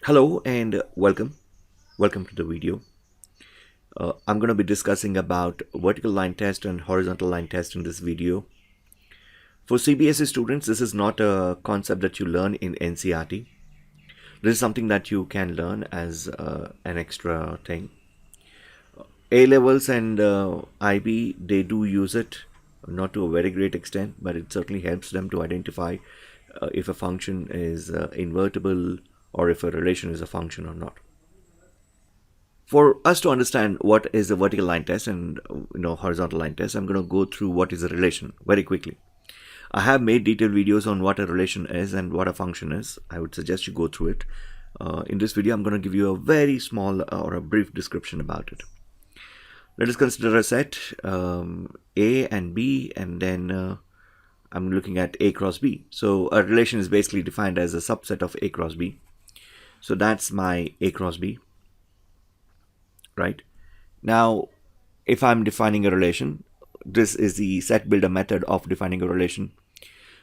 Hello and welcome to the video. I'm going to be discussing about vertical line test and horizontal line test in this video. For CBSE students, this is not a concept that you learn in NCERT. This is something that you can learn as an extra thing. A levels and IB, they do use it, not to a very great extent, but it certainly helps them to identify if a function is invertible or if a relation is a function or not. For us to understand what is a vertical line test and horizontal line test, I'm going to go through what is a relation very quickly. I have made detailed videos on what a relation is and what a function is. I would suggest you go through it. In this video, I'm going to give you a very small or a brief description about it. Let us consider a set A and B, and then I'm looking at A cross B. So a relation is basically defined as a subset of A cross B. So that's my A cross B. Right now, if I'm defining a relation, this is the set builder method of defining a relation.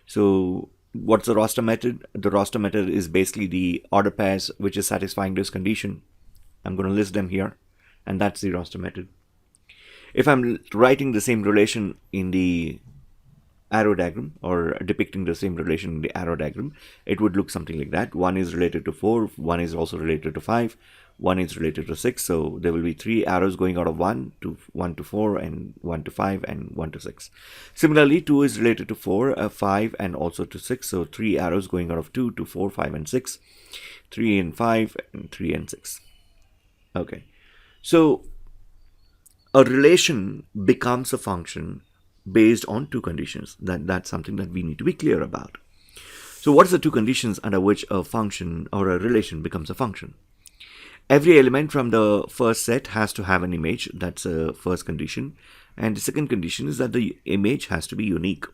So what's the roster method? The roster method is basically the order pairs which is satisfying this condition. I'm going to list them here, and that's the roster method. If I'm writing the same relation in the arrow diagram or depicting the same relation in the arrow diagram, it would look something like that. 1 is related to 4, 1 is also related to 5, 1 is related to 6. So there will be 3 arrows going out of 1 to 4 and 1 to 5 and 1 to 6. Similarly, 2 is related to 4, 5 and also to 6. So 3 arrows going out of 2 to 4, 5 and 6, 3 and 5 and 3 and 6. Okay. So a relation becomes a function based on two conditions. That's something that we need to be clear about. So what are the two conditions under which a function or a relation becomes a function? Every element from the first set has to have an image. That's a first condition. And the second condition is that the image has to be unique.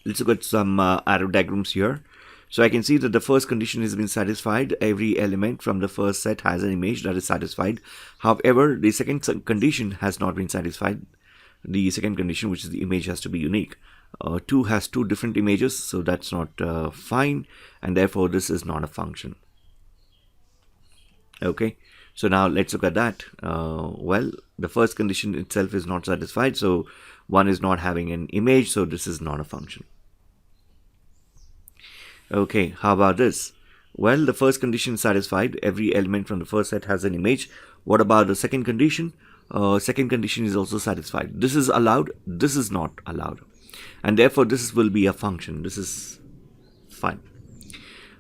Let's look at some arrow diagrams here. So I can see that the first condition has been satisfied. Every element from the first set has an image that is satisfied. However, the second condition has not been satisfied. The second condition, which is the image, has to be unique. 2 has 2 different images, so that's not fine, and therefore this is not a function. Okay, so now let's look at that. Well, the first condition itself is not satisfied, so 1 is not having an image, so this is not a function. Okay, how about this? Well, the first condition is satisfied. Every element from the first set has an image. What about the second condition? Second condition is also satisfied. This is allowed, this is not allowed, and therefore this will be a function. This is fine.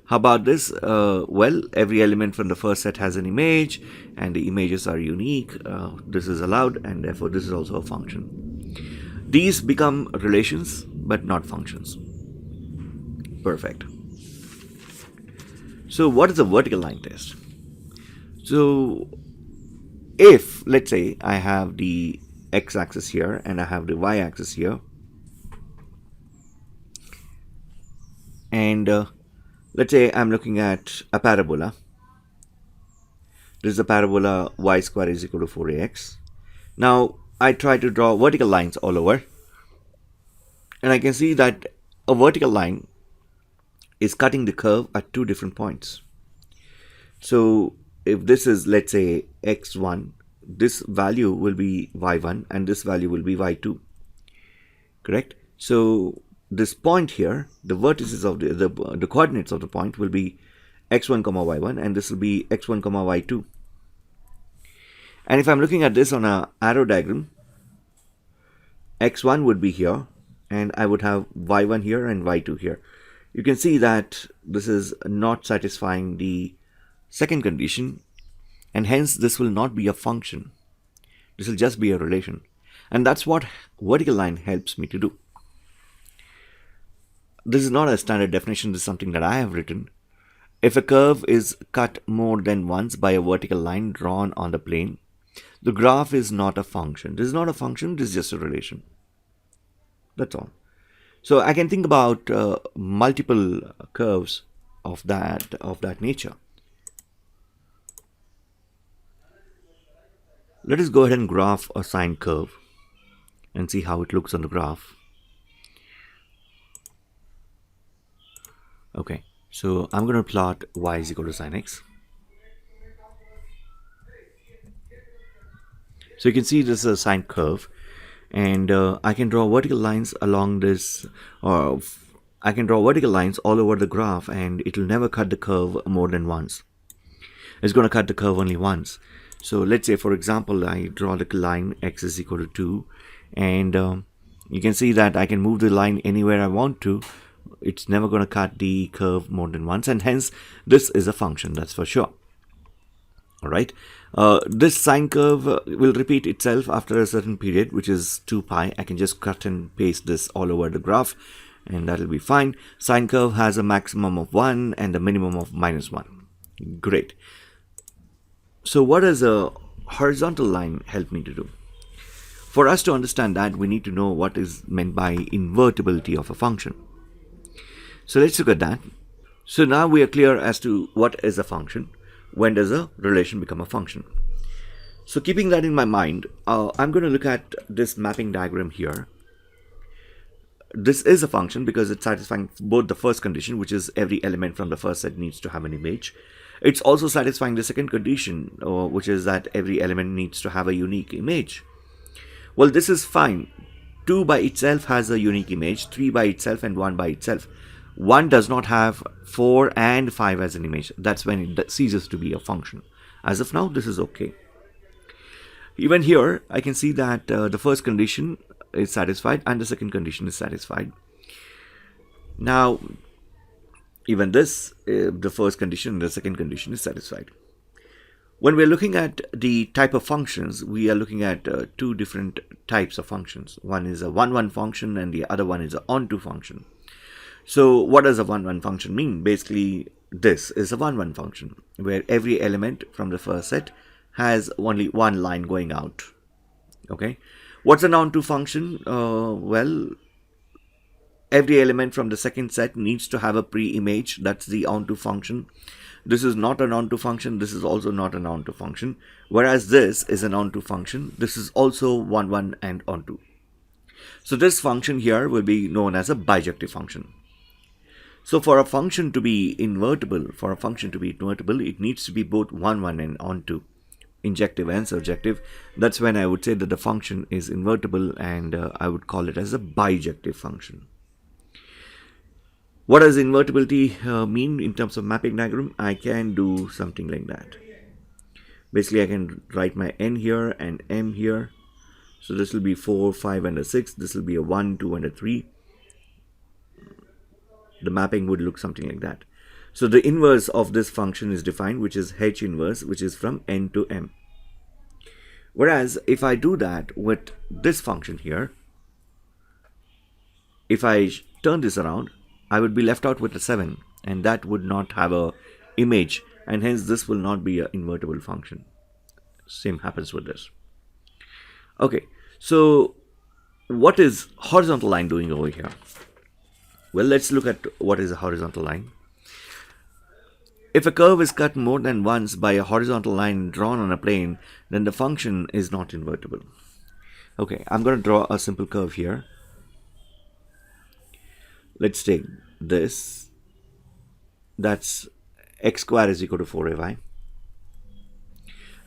How about this? Well, every element from the first set has an image and the images are unique. This is allowed, and therefore this is also a function. These become relations but not functions. Perfect. So what is a vertical line test? So if, let's say, I have the x-axis here and I have the y-axis here, and let's say I'm looking at a parabola. This is a parabola y square is equal to 4ax. Now I try to draw vertical lines all over, and I can see that a vertical line is cutting the curve at 2 different points. So if this is, let's say, x1, this value will be y1 and this value will be y2. Correct? So this point here, the vertices of the coordinates of the point will be x1 comma y1, and this will be x1 comma y2. And if I'm looking at this on a arrow diagram, x1 would be here and I would have y1 here and y2 here. You can see that this is not satisfying the second condition, and hence this will not be a function. This will just be a relation, and that's what vertical line helps me to do. This is not a standard definition. This is something that I have written. If a curve is cut more than once by a vertical line drawn on the plane, the graph is not a function. This is not a function, this is just a relation. That's all. So I can think about multiple curves of that nature. Let us go ahead and graph a sine curve and see how it looks on the graph. Okay, so I'm going to plot y is equal to sine x. So you can see this is a sine curve, and I can draw vertical lines along this, or I can draw vertical lines all over the graph, and it will never cut the curve more than once. It's going to cut the curve only once. So let's say, for example, I draw the line x is equal to 2, and you can see that I can move the line anywhere I want to. It's never going to cut the curve more than once, and hence this is a function, that's for sure. All right, this sine curve will repeat itself after a certain period, which is 2 pi. I can just cut and paste this all over the graph, and that'll be fine. Sine curve has a maximum of 1 and a minimum of -1. Great. So what does a horizontal line help me to do? For us to understand that, we need to know what is meant by invertibility of a function. So let's look at that. So now we are clear as to what is a function. When does a relation become a function? So keeping that in my mind, I'm going to look at this mapping diagram here. This is a function because it's satisfying both the first condition, which is every element from the first set needs to have an image. It's also satisfying the second condition, which is that every element needs to have a unique image. Well, this is fine. 2 by itself has a unique image, 3 by itself, and 1 by itself. 1 does not have 4 and 5 as an image. That's when it ceases to be a function. As of now, this is okay. Even here, I can see that the first condition is satisfied and the second condition is satisfied. Now, even this, the first condition and the second condition is satisfied. When we're looking at the type of functions, we are looking at two different types of functions. One is a 1-1 function and the other one is an onto function. So what does a 1-1 function mean? Basically, this is a 1-1 function where every element from the first set has only one line going out. Okay. What's an onto function? Well, every element from the second set needs to have a pre-image. That's the onto function. This is not an onto function. This is also not an onto function. Whereas this is an onto function. This is also 1-1 and onto. So this function here will be known as a bijective function. So for a function to be invertible, it needs to be both 1-1 and onto, injective and surjective. That's when I would say that the function is invertible, and I would call it as a bijective function. What does invertibility mean in terms of mapping diagram? I can do something like that. Basically, I can write my n here and m here. So this will be 4, 5, and a 6. This will be a 1, 2, and a 3. The mapping would look something like that. So the inverse of this function is defined, which is h inverse, which is from n to m. Whereas if I do that with this function here, if I turn this around, I would be left out with a 7, and that would not have a image, and hence this will not be an invertible function. Same happens with this. Okay, so what is horizontal line doing over here? Well, let's look at what is a horizontal line. If a curve is cut more than once by a horizontal line drawn on a plane, then the function is not invertible. Okay, I'm going to draw a simple curve here. Let's take this. That's x squared is equal to 4ay.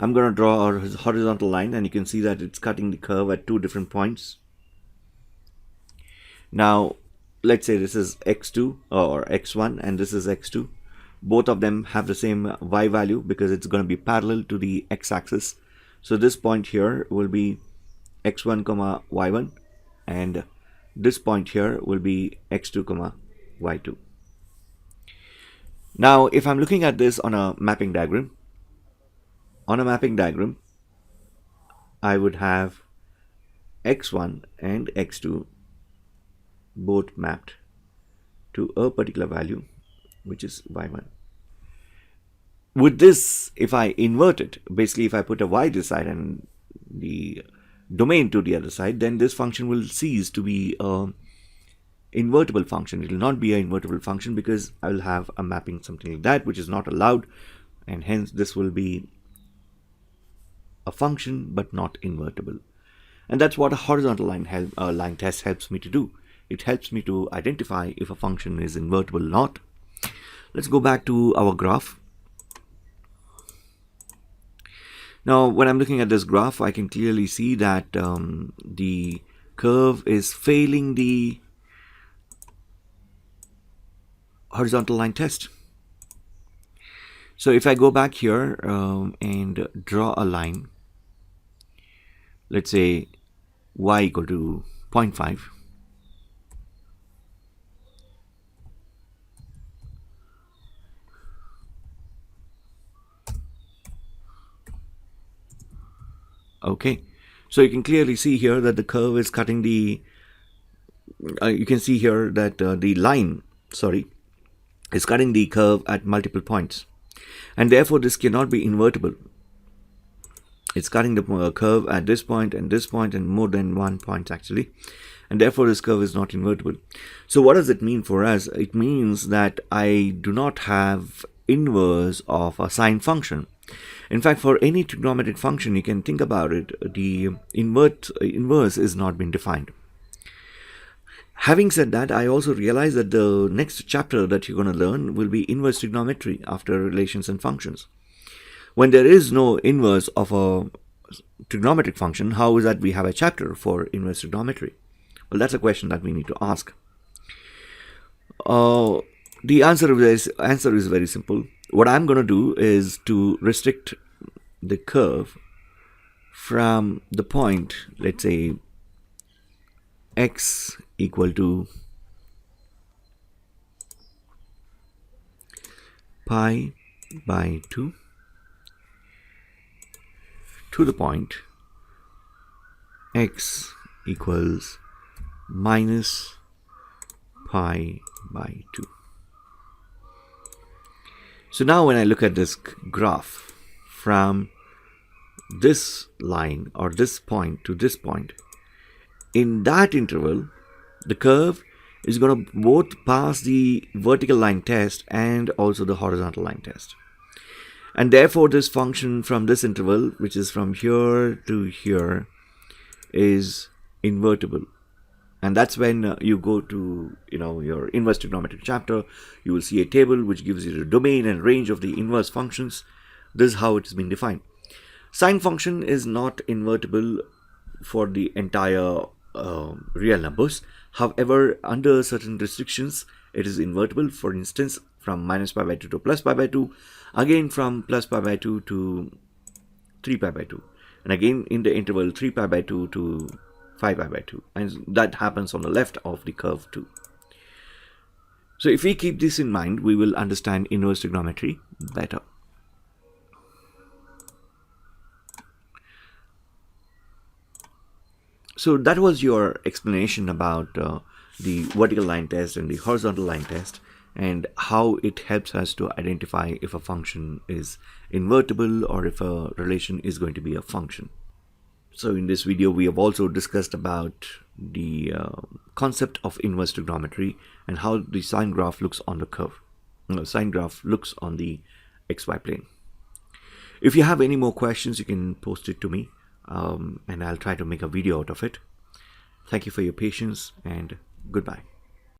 I'm going to draw a horizontal line, and you can see that it's cutting the curve at two different points. Now, let's say this is x2 or x1 and this is x2. Both of them have the same y value because it's going to be parallel to the x-axis. So this point here will be x1 comma y1, and this point here will be x2 comma y2. Now, if I'm looking at this on a mapping diagram, I would have x1 and x2 both mapped to a particular value, which is y1. With this, if I invert it, basically if I put a y this side and the domain to the other side, then this function will cease to be an invertible function. It will not be an invertible function because I will have a mapping something like that, which is not allowed, and hence this will be a function but not invertible. And that's what a horizontal line test helps me to do. It helps me to identify if a function is invertible or not. Let's go back to our graph. Now, when I'm looking at this graph, I can clearly see that the curve is failing the horizontal line test. So if I go back here and draw a line, let's say y equal to 0.5. Okay, so you can clearly see here that the curve is cutting the, you can see here that the line, is cutting the curve at multiple points. And therefore this cannot be invertible. It's cutting the curve at this point and more than one point actually. And therefore this curve is not invertible. So what does it mean for us? It means that I do not have inverse of a sine function. In fact, for any trigonometric function, you can think about it, the inverse is not been defined. Having said that, I also realize that the next chapter that you're going to learn will be inverse trigonometry after relations and functions. When there is no inverse of a trigonometric function, how is that we have a chapter for inverse trigonometry? Well, that's a question that we need to ask. The answer is very simple. What I'm going to do is to restrict the curve from the point, let's say x equal to pi by 2 to the point x equals minus pi by 2. So now when I look at this graph from this line or this point to this point, in that interval, the curve is going to both pass the vertical line test and also the horizontal line test. And therefore this function from this interval, which is from here to here, is invertible. And that's when you go to your inverse trigonometric chapter, you will see a table which gives you the domain and range of the inverse functions. This is how it has been defined. Sine function is not invertible for the entire real numbers. However, under certain restrictions, it is invertible. For instance, from minus pi by 2 to plus pi by 2, again from plus pi by 2 to 3 pi by 2, and again in the interval 3 pi by 2 to 5 pi by 2, and that happens on the left of the curve too. So if we keep this in mind, we will understand inverse trigonometry better. So that was your explanation about the vertical line test and the horizontal line test, and how it helps us to identify if a function is invertible or if a relation is going to be a function. So in this video, we have also discussed about the concept of inverse trigonometry and how the sine graph looks on the curve. Sine graph looks on the xy plane. If you have any more questions, you can post it to me, and I'll try to make a video out of it. Thank you for your patience, and goodbye.